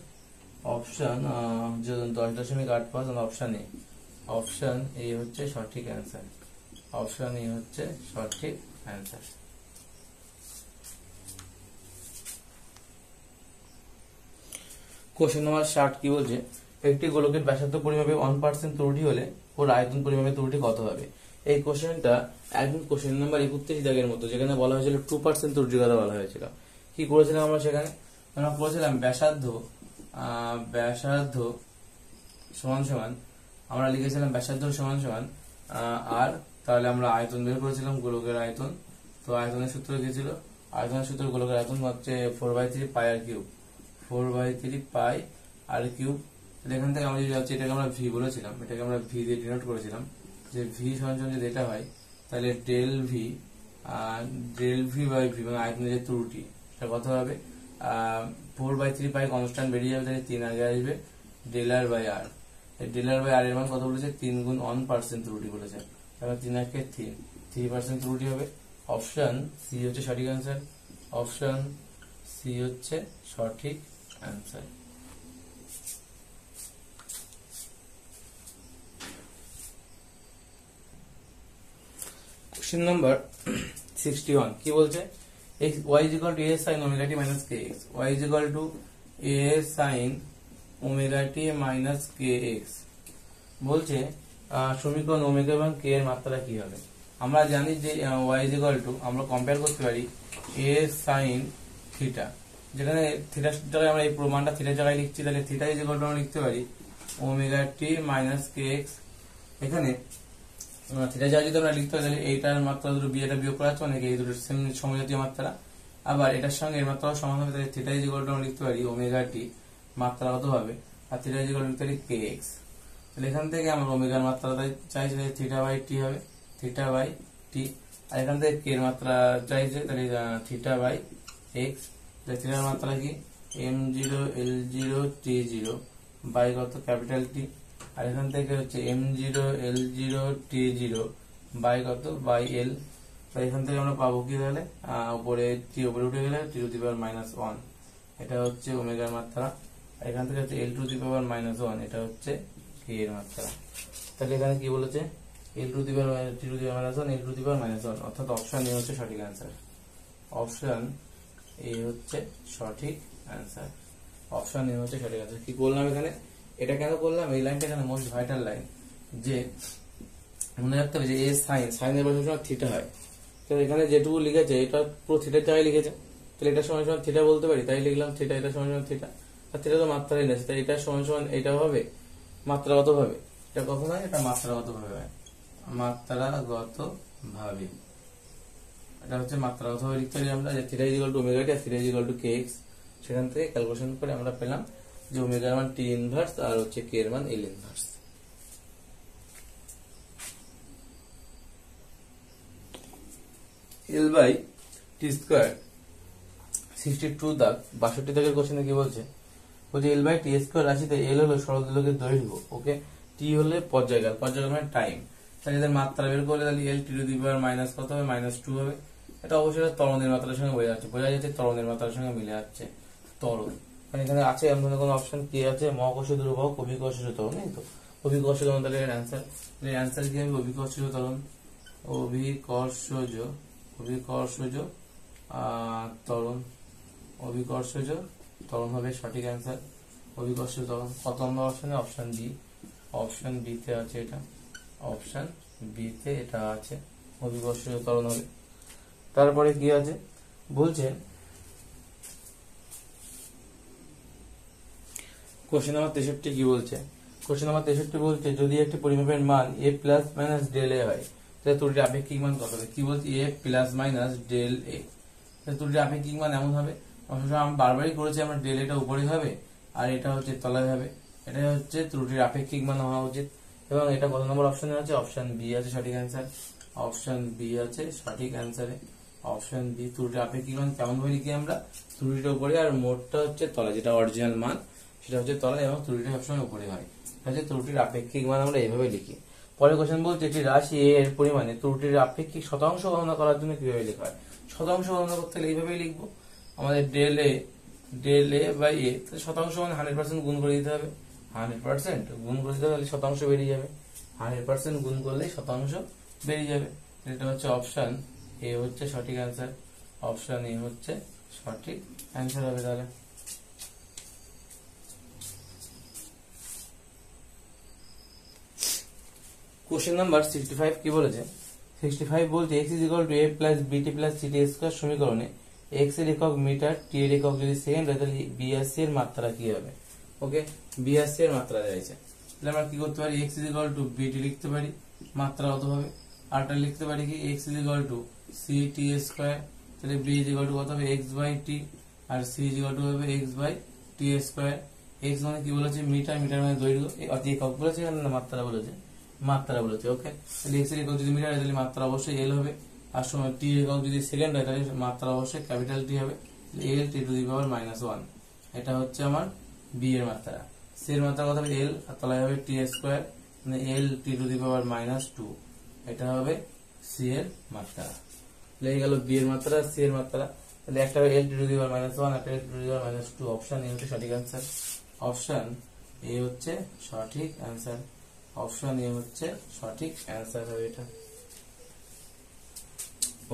option 10.85 option A, option A হচ্ছে সঠিক অ্যান্সার, অপশন এ হচ্ছে সঠিক অ্যান্সার। কোশ্চেন নাম্বার 60 কি বলছে, একটি গোলকের ব্যাসার্ধ পরিমাপে 1% ত্রুটি হলে ওর আয়তন পরিমাপে ত্রুটি কত হবে। এই কোশ্চেনটা একদম কোশ্চেন নাম্বার 31 দাগের মতো, যেখানে বলা হয়েছিল 2% ত্রুটির কথা বলা হয়েছিল। কি করেছিলাম আমরা সেখানে, আমরা করেছিলাম ব্যাসার্ধ সমান সমান, আমরা লিখেছিলাম ব্যাসার্ধ সমান সমান আর তাহলে আমরা আয়তন বের করেছিলাম, গোলকের আয়তন। তো আয়তনের সূত্র কি ছিল, আয়তনের সূত্র গোলকের আয়তন হচ্ছে 4/3 পাই আর কিউব, 4/3 পাই আর কিউব। এখান থেকে আমরা যদি যাচ্ছি, এটাকে আমরা ভি বলেছিলাম, এটাকে আমরা ভি দিয়ে ডিনোট করেছিলাম, যে ভি সমান সমান যদি এটা হয় তাহলে ডেল ভি বাই ভি, মানে আয়তনের যে ত্রুটি এটা কত হবে, 4/3 পাই কনস্ট্যান্ট বেরিয়ে যাবে, তাহলে 3 আগে আসবে, del R by R. Del R by R এর মান কত বলেছে, 3 গুণ 1% ত্রুটি বলেছে, তাহলে 3 আগে 3% ত্রুটি হবে। অপশন সি হচ্ছে সঠিক অ্যান্সার, অপশন সি হচ্ছে সঠিক অ্যান্সার। কোশ্চেন নাম্বার 61 কি বলছে, y is equal to a sin omega t minus kx, y is equal to a sin omega t minus kx বলছে সমীকরণ ওমেগা এবং কে এর মাত্রা কি হবে। আমরা জানি যে y is equal to আমরা কম্পেয়ার করতে পারি a sin থিটা, যেখানে থিটাটাকে আমরা এই প্রমাণটা থিটার জায়গায় লিখছি, তাহলে থিটা ইজ ইকুয়াল টু আমরা লিখতে পারি ওমেগা টি মাইনাস কে এক্স। এখানে থিটা জায়গায় যদি আমরা লিখতে পারি তাহলে এইটার মাত্রা দুটো বিয়েটা বিয়োগ করা যাচ্ছে, অনেকে এই দুটো সেম সমজাতীয় মাত্রা, আবার এটার সঙ্গে এর মাত্রা সমান হবে, তাহলে থিটা ইজ ইকুয়াল টু আমরা লিখতে পারি ওমেগা টি মাত্রা কত হবে, আর থিটা ইজ ইকুয়াল টু লিখতে পারি কে এক্স। তাহলে এখান থেকে আমরা ওমেগার মাত্রা চাইছি, তাহলে থিটা বাই টি হবে, থিটা বাই টি। আর এখান থেকে কে এর মাত্রা চাইছে, তাহলে থিটা বাই এক্স। থিটার মাত্রা কি m0 l0 t0 বাই কত ক্যাপিটাল টি, আর এখান থেকে হচ্ছে m0 l0 t0 বাই কত বাই এল। তো এখান থেকে আমরা পাবো কি, তাহলে উপরে টি উপরে উঠে গেলে টি টু দি পাওয়ার -1, এটা হচ্ছে ওমেগার মাত্রা। আর এখান থেকে হচ্ছে l টু দি পাওয়ার -1, এটা হচ্ছে কে এর মাত্রা। তাহলে এখানে কি বলেছে, l to the power T to the power -1, l to the power -1, অর্থাৎ অপশন এ হচ্ছে সঠিক অ্যান্সার, অপশন এই হচ্ছে সঠিক অ্যান্সার, অপশন এ হচ্ছে সঠিক অ্যান্সার। কি করলাম এখানে, এটা কেন করলাম, এই লাইনটা এখানে মোস্ট ভাইটাল লাইন, যে মনে রাখতে হবে যে এ সাইন এর বসে থিটা হয়, তো এখানে যেটুকু লিখেছে এটা পুরো থিটার জায়গায় লিখেছে, তাহলে এটা সমান সমান থিটা বলতে পারি, তাই লিখলাম থিটা, এটা সমান সমান থিটা। আর থিটা তো মাত্রায় নেছে, তাই এটা সমান সমান এটা হবে মাত্রাগত ভাবে। এটা কখন হয়? এটা মাত্রাগত ভাবে হয়, মাত্রাগত ভাবে। এটা হচ্ছে মাত্রাগত ভাবে লিখতে পারি আমরা, যে theta equal to omega t আর theta equal to k x. সেখান থেকে ক্যালকুলেশন করে আমরা পেলাম যে ওমেগার মান টি ইনভার্স আর হচ্ছে কে এর মান L inverse. L by T square 62 দাগ 62 দাগের কোশ্চেনে কি বলছে? বলছে এল বাই টি স্কোয়ার রাশিতে এল হলো সরলদৈর্ঘ্যের দৈর্ঘ্য, ওকে, টি হলে পর্যায়কাল, পর্যায়কাল মানে টাইম। তাহলে এদের মাত্রা বের করলে তাহলে এল T to the power minus কত হবে? -2 হবে। এটা অবশ্যই ত্বরণের মাত্রার সঙ্গে বোঝা যাচ্ছে ত্বরণের মাত্রার সঙ্গে মিলে যাচ্ছে ত্বরণ। এখানে আছে আমাদের কোনো অপশন কি আছে? মহাকর্ষীয় ধ্রুবক, অভিকর্ষীয় ত্বরণ, এই তো অভিকর্ষীয় ত্বরণ। তাহলে এর অ্যান্সার কি হবে? অভিকর্ষীয় ত্বরণ, অভিকর্ষজ ত্বরণ, অভিকর্ষজ ত্বরণ হবে সঠিক অ্যান্সার। অভিকর্ষজ ত্বরণ কত নম্বর অপশনে? Option B. অপশন বি তে আছে এটা, অপশন বি তে এটা আছে, অভিকর্ষজ ত্বরণ হবে। তারপরে কি আছে বলছে? কোশ্চেন নাম্বার 63 কি বলছে? কোশ্চেন নাম্বার 63 বলছে যদি একটি পরিমাপের মান a প্লাস মাইনাস ডেল এ হয় তাহলে ত্রুটির আপেক্ষিক মান কত হবে? কি বলছে? a প্লাস মাইনাস ডেল এ, তাহলে ত্রুটির আপেক্ষিক মান এমন হবে, আমরা বারবারই করেছি, আমরা ডেল এটা উপরে হবে আর এটা হচ্ছে তলায় হবে, এটাই হচ্ছে ত্রুটির আপেক্ষিক মান হওয়া উচিত। এবং এটা কত নম্বর অপশনে আছে? অপশন বি আছে সঠিক অ্যান্সার, অপশন বি আছে সঠিক অ্যান্সারে, অপশন বি। ত্রুটির আপেক্ষিক মান কেমন ভাবে লিখি আমরা? ত্রুটিটা উপরে আর মোটটা হচ্ছে তলায়, যেটা অরিজিনাল মান সেটা হচ্ছে তলায় এবং ত্রুটিটা সবসময় উপরে হয়, হচ্ছে ত্রুটির আপেক্ষিক মান আমরা এইভাবে লিখি। পরে কোশ্চেন বলছে একটি রাশি এ এর পরিমাণে ত্রুটির আপেক্ষিক শতাংশ গণনা করার জন্য কিভাবে লেখা হয়? শতাংশ গণনা করতে গেলে এইভাবেই লিখবো, আমাদের ডেল এ বাই এ, শতাংশ মানে 100% গুণ করে দিতে হবে, 100% গুণ করে দিতে হবে, শতাংশ বেরিয়ে যাবে, 100% গুণ করলে শতাংশ বেরিয়ে যাবে। এটা হচ্ছে অপশন এ হচ্ছে সঠিক অ্যান্সার, অপশন এ হচ্ছে সঠিক অ্যান্সার হবে। তাহলে কোশ্চেন নাম্বার 65 কি বলেছে? 65 বলছে x = a plus bt plus ct square সমীকরণে x এর একক মিটার, t এর একক যদি সেকেন্ড হয় তাহলে b আর c এর মাত্রা কি হবে? ওকে, b আর c এর মাত্রা চাইছে, তাহলে আমরা কি করতে পারি? x = bt লিখতে পারি মাত্রাগত ভাবে, আরটা লিখতে পারি কি x = ct স্কয়ার, তাহলে b = কত হবে? x বাই t আর c = হবে x by t square. x মানে কি বলেছে? মিটার, মিটার মানে দৈর্ঘ্য, অতি একক বলেছে না মাত্রা বলেছে? মাত্রা বলেছে, ওকে। তাহলে x এর একক যদি মিটার হয় তাহলে মাত্রা অবশ্যই l হবে, আর সময় t এর একক যদি সেকেন্ড হয় তাহলে মাত্রা অবশ্যই ক্যাপিটাল T হবে, l t to the power -1। এটা হচ্ছে আমার b এর মাত্রা। c এর মাত্রা কত হবে? l, আর তলায় হবে t স্কয়ার, মানে l t to the power -2, এটা হবে c এর মাত্রা। তাহলে এই গেল b এর মাত্রা, c এর মাত্রা। তাহলে একটা হবে l t to the power -1, একটা l t to the power -2। Option A হচ্ছে সঠিক অ্যান্সার, অপশন এ হচ্ছে সঠিক অ্যান্সার, অপশন এ হচ্ছে সঠিক অ্যান্সার হবে এটা।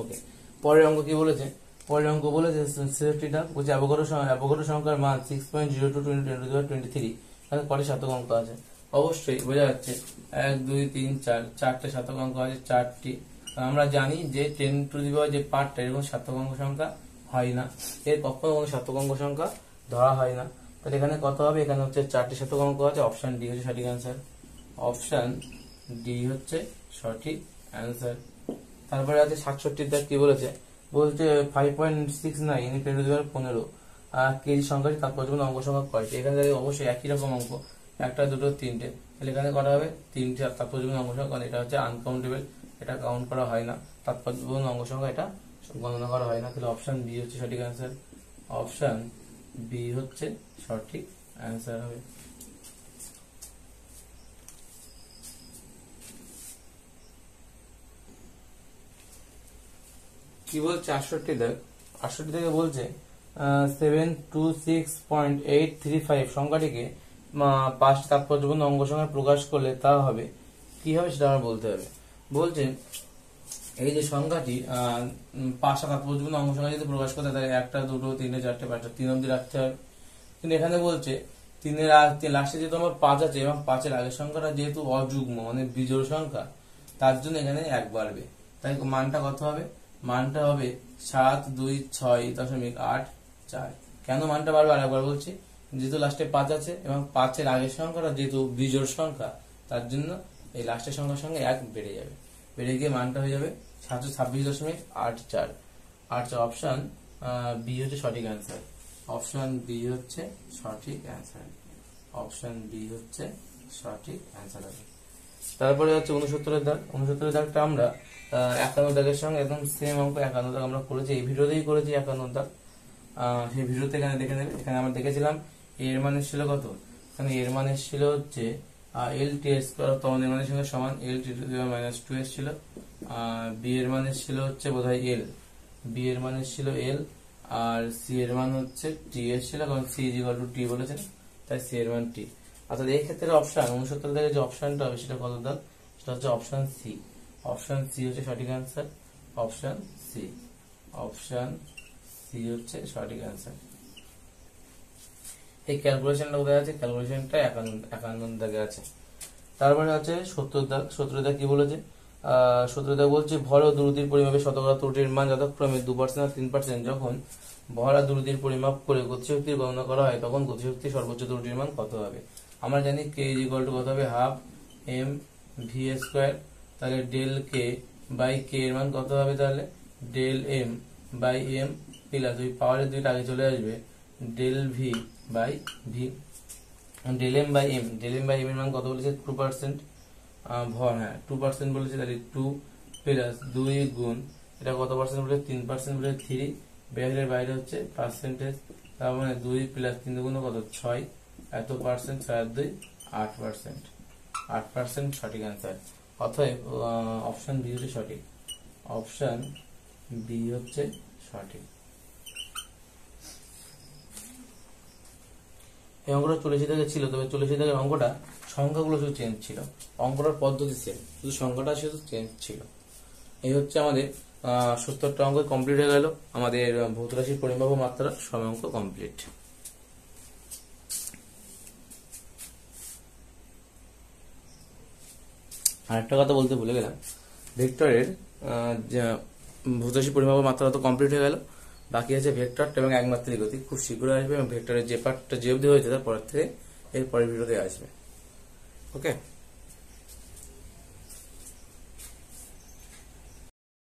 ওকে, পরের অঙ্ক কি বলেছে? পরের অঙ্ক বলেছে 63টা বলছে অ্যাভোগাড্রো সংখ্যার মান 6.02 × 10⁻23, তাহলে কয়টি শতক অঙ্ক আছে? অবশ্যই বোঝা যাচ্ছে 1 2 3 4, চারটে শতক অঙ্ক আছে, চারটি। আমরা জানি যে 10 টু দি পাওয়ার যে পার্টটা এরকম শতক অঙ্ক সংখ্যা হয় না, এর কখনো কোনো শতক অঙ্ক সংখ্যা ধরা হয় না। তাহলে এখানে কত হবে? এখানে হচ্ছে চারটি শতক অঙ্ক আছে, অপশন ডি হচ্ছে সঠিক অ্যান্সার, অপশন ডি হচ্ছে সঠিক অ্যান্সার। তারপরে আছে 67টা কি বলেছে? বলছে 5.69 × 10⁻15 কেজি সংখ্যাটি তাৎপর্যপূর্ণ অঙ্ক সংখ্যা কয়টি? এখানে অবশ্যই একই রকম অঙ্ক, একটা দুটো তিনটে, তাহলে এখানে করা হবে তিনটে তাৎপর্যপূর্ণ অঙ্ক সংখ্যা, কারণ এটা হচ্ছে আনকাউন্টেবল, এটা কাউন্ট করা হয় না, তাৎপর্যপূর্ণ অঙ্ক সংখ্যা এটা গণনা করা হয় না। তাহলে অপশন বি হচ্ছে সঠিক অ্যান্সার, অপশন বি হচ্ছে সঠিক অ্যান্সার হবে। কি বলছে 68 থেকে বলছে 726.835 সংখ্যাটিকে 5টি তাৎপর্যপূর্ণ অঙ্ক সংখ্যায় প্রকাশ করলে তা হবে কি হবে সেটা আমার বলতে হবে। বলছে এই যে সংখ্যাটি 5টা তাৎপর্যপূর্ণ অঙ্ক সংখ্যা যদি প্রকাশ করতে তাহলে 1 2 3 4 5 3 অবধি রাখতে হবে, কিন্তু এখানে বলছে 3 এর লাস্টে যেহেতু আমার 5 আছে এবং 5 এর আগের সংখ্যাটা যেহেতু অযুগ্ম মানে বিজোড় সংখ্যা, তার জন্য এখানে 1 বাড়বে, তাই মানটা কত হবে? মানটা হবে 726.84। কেন মানটা বাড়বে আরেকবার বলছি, যেহেতু লাস্টে 5 আছে এবং 5-এর আগের সংখ্যাটা যেহেতু বিজোড় সংখ্যা, তার জন্য এই লাস্টের সংখ্যার সঙ্গে 1 বেড়ে যাবে, বেড়ে গিয়ে মানটা হয়ে যাবে 726.84। অপশন বি হচ্ছে সঠিক অ্যান্সার। অপশন বি হচ্ছে সঠিক অ্যান্সার। অপশন বি হচ্ছে সঠিক অ্যান্সার হবে। তারপরে হচ্ছে 69-এর দাগ। 69-এর দাগটা আমরা 51 দাগের সঙ্গে একদম সেম অঙ্ক 51 দাগ আমরা করেছি, এই ভিডিওতেই করেছি 51 দাগ। সেই ভিডিওতে এখানে দেখে নেবে। এখানে আমরা দেখেছিলাম এর মান ছিল কত, এখানে এর মান ছিল হচ্ছে এল টি স্কোয়ার তখন এর মানের সঙ্গে সমান L T to the power -2 ছিল। বি এর মান ছিল হচ্ছে বোধহয় এল, বি এর মান ছিল এল, আর সি এর মান হচ্ছে টি এর ছিল, কারণ সি ইজ ইকুয়াল টু টি বলেছে, তাই সি এর মান টি। অর্থাৎ এই ক্ষেত্রে অপশন 69 থেকে যে অপশনটা হবে সেটা কত দাগ, সেটা হচ্ছে অপশন সি। অপশন সি হচ্ছে সঠিক answer. Option C, option C হচ্ছে সঠিক অ্যান্সার। এই ক্যালকুলেশনটা কোথায় আছে, ক্যালকুলেশনটা 51 দাগে আছে। তারপরে আছে 70 দাগ। 70 দাগ কি বলেছে, 70 দাগ বলছে ভর ও দ্রুতির পরিমাপে শতকরা ত্রুটির মান যথাক্রমে 2% আর 3%। যখন ভর আর দ্রুতির পরিমাপ করে গতিশক্তির গণনা করা হয় তখন গতিশক্তির সর্বোচ্চ ত্রুটির মান কত হবে। আমরা জানি কে ইজ ইকুয়াল টু কত হবে, হাফ এম ভি স্কোয়ার। তাহলে ডেল কে বাই কে এর মান কত হবে, তাহলে del m by m plus ওই পাওয়ারের দুইটা আগে চলে আসবে del v by v. Del m by m, del m by m এর মান কত বলেছে, 2%। ভর, হ্যাঁ 2% বলেছে, তাহলে 2 প্লাস 2 গুণ এটা কত পার্সেন্ট বলে, 3% বলে 3, ব্র্যাকেটের বাইরে হচ্ছে পার্সেন্টেজ, তার মানে 2 প্লাস 3 গুণ কত 6, এত পার্সেন্ট 6 আর 2 8%। 8% সঠিক অ্যান্সার। অতএব অপশন বি হচ্ছে সঠিক। অপশন বি হচ্ছে সঠিক। এই অঙ্কটা 84 দাগে ছিল, তবে 84 দাগের অঙ্কটা সংখ্যাগুলো শুধু চেঞ্জ ছিল, অঙ্কটার পদ্ধতি সেম, শুধু সংখ্যাটা শুধু চেঞ্জ ছিল। এই হচ্ছে আমাদের 70টা অঙ্ক কমপ্লিট হয়ে গেল। আমাদের ভৌত রাশির পরিমাপ ও মাত্রা সব অঙ্ক কমপ্লিট। আরেকটা কথা বলতে ভুলে গেলাম, ভেক্টরের ভৌত রাশির পরিমাপ ও মাত্রা তো কমপ্লিট হয়ে গেল, বাকি আছে ভেক্টরটা এবং একমাত্রিক গতি, খুব শীঘ্রই আসবে এবং ভেক্টরের যে পার্টটা যে অবধি হয়েছে তার পরের থেকে এর পরের ভিডিওতে আসবে। ওকে।